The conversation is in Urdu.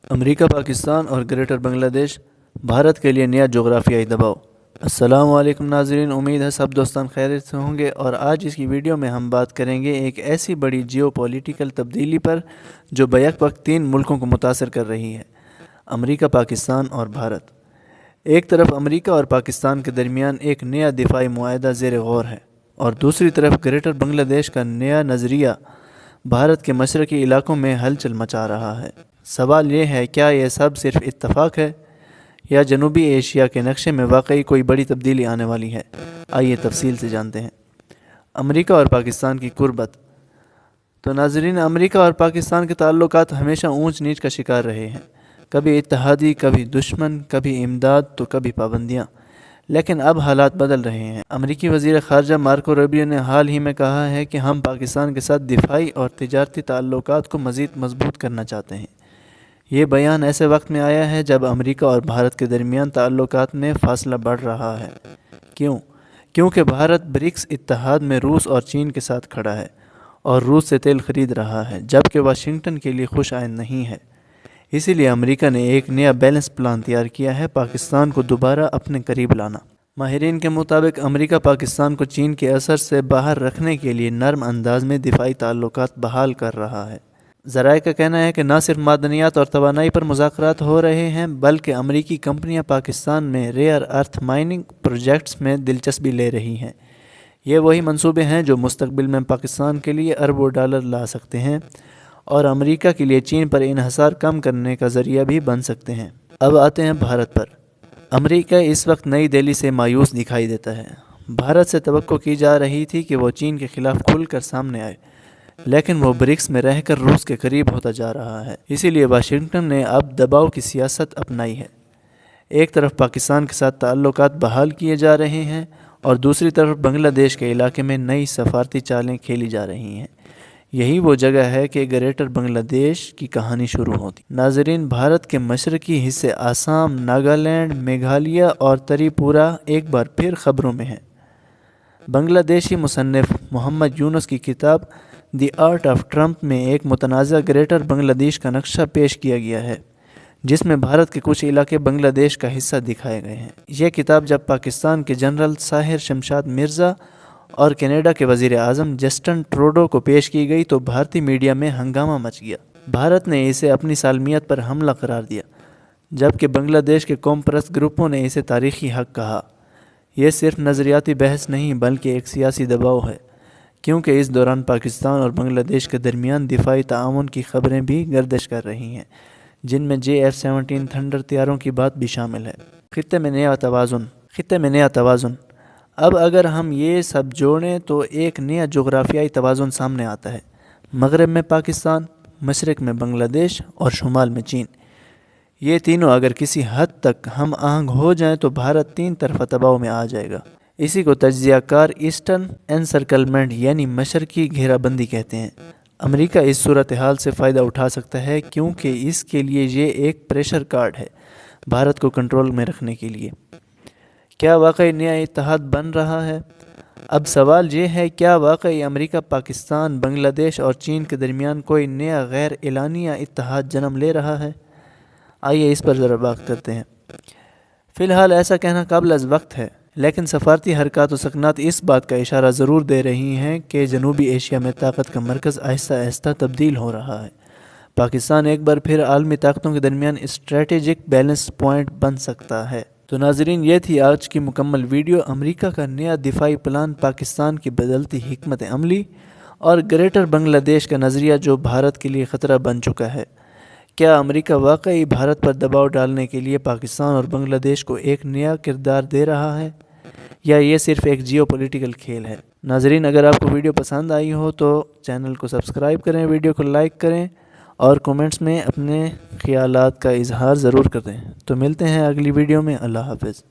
امریکہ، پاکستان اور گریٹر بنگلہ دیش بھارت کے لیے نیا جغرافیائی دباؤ۔ السلام علیکم ناظرین، امید ہے سب دوستان خیریت سے ہوں گے، اور آج اس کی ویڈیو میں ہم بات کریں گے ایک ایسی بڑی جیو پولیٹیکل تبدیلی پر جو بیک وقت 3 ملکوں کو متاثر کر رہی ہے: امریکہ، پاکستان اور بھارت۔ ایک طرف امریکہ اور پاکستان کے درمیان ایک نیا دفاعی معاہدہ زیر غور ہے، اور دوسری طرف گریٹر بنگلہ دیش کا نیا نظریہ بھارت کے مشرقی علاقوں میں ہلچل مچا رہا ہے۔ سوال یہ ہے، کیا یہ سب صرف اتفاق ہے یا جنوبی ایشیا کے نقشے میں واقعی کوئی بڑی تبدیلی آنے والی ہے؟ آئیے تفصیل سے جانتے ہیں۔ امریکہ اور پاکستان کی قربت۔ تو ناظرین، امریکہ اور پاکستان کے تعلقات ہمیشہ اونچ نیچ کا شکار رہے ہیں، کبھی اتحادی، کبھی دشمن، کبھی امداد تو کبھی پابندیاں۔ لیکن اب حالات بدل رہے ہیں۔ امریکی وزیر خارجہ مارکو روبیو نے حال ہی میں کہا ہے کہ ہم پاکستان کے ساتھ دفاعی اور تجارتی تعلقات کو مزید مضبوط کرنا چاہتے ہیں۔ یہ بیان ایسے وقت میں آیا ہے جب امریکہ اور بھارت کے درمیان تعلقات میں فاصلہ بڑھ رہا ہے۔ کیونکہ بھارت برکس اتحاد میں روس اور چین کے ساتھ کھڑا ہے اور روس سے تیل خرید رہا ہے، جبکہ واشنگٹن کے لیے خوش آئند نہیں ہے۔ اسی لیے امریکہ نے ایک نیا بیلنس پلان تیار کیا ہے: پاکستان کو دوبارہ اپنے قریب لانا۔ ماہرین کے مطابق امریکہ پاکستان کو چین کے اثر سے باہر رکھنے کے لیے نرم انداز میں دفاعی تعلقات بحال کر رہا ہے۔ ذرائع کا کہنا ہے کہ نہ صرف معدنیات اور توانائی پر مذاکرات ہو رہے ہیں، بلکہ امریکی کمپنیاں پاکستان میں ریئر ارتھ مائننگ پروجیکٹس میں دلچسپی لے رہی ہیں۔ یہ وہی منصوبے ہیں جو مستقبل میں پاکستان کے لیے اربوں ڈالر لا سکتے ہیں اور امریکہ کے لیے چین پر انحصار کم کرنے کا ذریعہ بھی بن سکتے ہیں۔ اب آتے ہیں بھارت پر۔ امریکہ اس وقت نئی دہلی سے مایوس دکھائی دیتا ہے۔ بھارت سے توقع کی جا رہی تھی کہ وہ چین کے خلاف کھل کر سامنے آئے، لیکن وہ برکس میں رہ کر روس کے قریب ہوتا جا رہا ہے۔ اسی لیے واشنگٹن نے اب دباؤ کی سیاست اپنائی ہے۔ ایک طرف پاکستان کے ساتھ تعلقات بحال کیے جا رہے ہیں اور دوسری طرف بنگلہ دیش کے علاقے میں نئی سفارتی چالیں کھیلی جا رہی ہیں۔ یہی وہ جگہ ہے کہ گریٹر بنگلہ دیش کی کہانی شروع ہوتی۔ ناظرین، بھارت کے مشرقی حصے آسام، ناگالینڈ، میگھالیہ اور تری پورہ ایک بار پھر خبروں میں ہیں۔ بنگلہ دیشی مصنف محمد یونس کی کتاب دی آرٹ آف ٹرمپ میں ایک متنازع گریٹر بنگلہ دیش کا نقشہ پیش کیا گیا ہے، جس میں بھارت کے کچھ علاقے بنگلہ دیش کا حصہ دکھائے گئے ہیں۔ یہ کتاب جب پاکستان کے جنرل ساحر شمشاد مرزا اور کینیڈا کے وزیر اعظم جسٹن ٹروڈو کو پیش کی گئی تو بھارتی میڈیا میں ہنگامہ مچ گیا۔ بھارت نے اسے اپنی سالمیت پر حملہ قرار دیا، جبکہ بنگلہ دیش کے قوم پرست گروپوں نے اسے تاریخی حق کہا۔ یہ صرف نظریاتی بحث نہیں بلکہ ایک سیاسی دباؤ ہے، کیونکہ اس دوران پاکستان اور بنگلہ دیش کے درمیان دفاعی تعاون کی خبریں بھی گردش کر رہی ہیں، جن میں JF-17 تھنڈر طیاروں کی بات بھی شامل ہے۔ خطے میں نیا توازن۔ اب اگر ہم یہ سب جوڑیں تو ایک نیا جغرافیائی توازن سامنے آتا ہے: مغرب میں پاکستان، مشرق میں بنگلہ دیش اور شمال میں چین۔ یہ تینوں اگر کسی حد تک ہم آہنگ ہو جائیں تو بھارت 3 طرفہ دباؤ میں آ جائے گا۔ اسی کو تجزیہ کار ایسٹرن انسرکلمنٹ یعنی مشرقی گھیرا بندی کہتے ہیں۔ امریکہ اس صورتحال سے فائدہ اٹھا سکتا ہے کیونکہ اس کے لیے یہ ایک پریشر کارڈ ہے بھارت کو کنٹرول میں رکھنے کے لیے۔ کیا واقعی نیا اتحاد بن رہا ہے؟ اب سوال یہ ہے، کیا واقعی امریکہ، پاکستان، بنگلہ دیش اور چین کے درمیان کوئی نیا غیر اعلانیہ اتحاد جنم لے رہا ہے؟ آئیے اس پر ذرا بات کرتے ہیں۔ فی الحال ایسا کہنا قابل از وقت ہے، لیکن سفارتی حرکات و سکنات اس بات کا اشارہ ضرور دے رہی ہیں کہ جنوبی ایشیا میں طاقت کا مرکز آہستہ آہستہ تبدیل ہو رہا ہے۔ پاکستان ایک بار پھر عالمی طاقتوں کے درمیان اسٹریٹجک بیلنس پوائنٹ بن سکتا ہے۔ تو ناظرین، یہ تھی آج کی مکمل ویڈیو۔ امریکہ کا نیا دفاعی پلان، پاکستان کی بدلتی حکمت عملی اور گریٹر بنگلہ دیش کا نظریہ جو بھارت کے لیے خطرہ بن چکا ہے۔ کیا امریکہ واقعی بھارت پر دباؤ ڈالنے کے لیے پاکستان اور بنگلہ دیش کو ایک نیا کردار دے رہا ہے، یا یہ صرف ایک جیو پولیٹیکل کھیل ہے؟ ناظرین، اگر آپ کو ویڈیو پسند آئی ہو تو چینل کو سبسکرائب کریں، ویڈیو کو لائک کریں اور کومنٹس میں اپنے خیالات کا اظہار ضرور کریں۔ تو ملتے ہیں اگلی ویڈیو میں۔ اللہ حافظ۔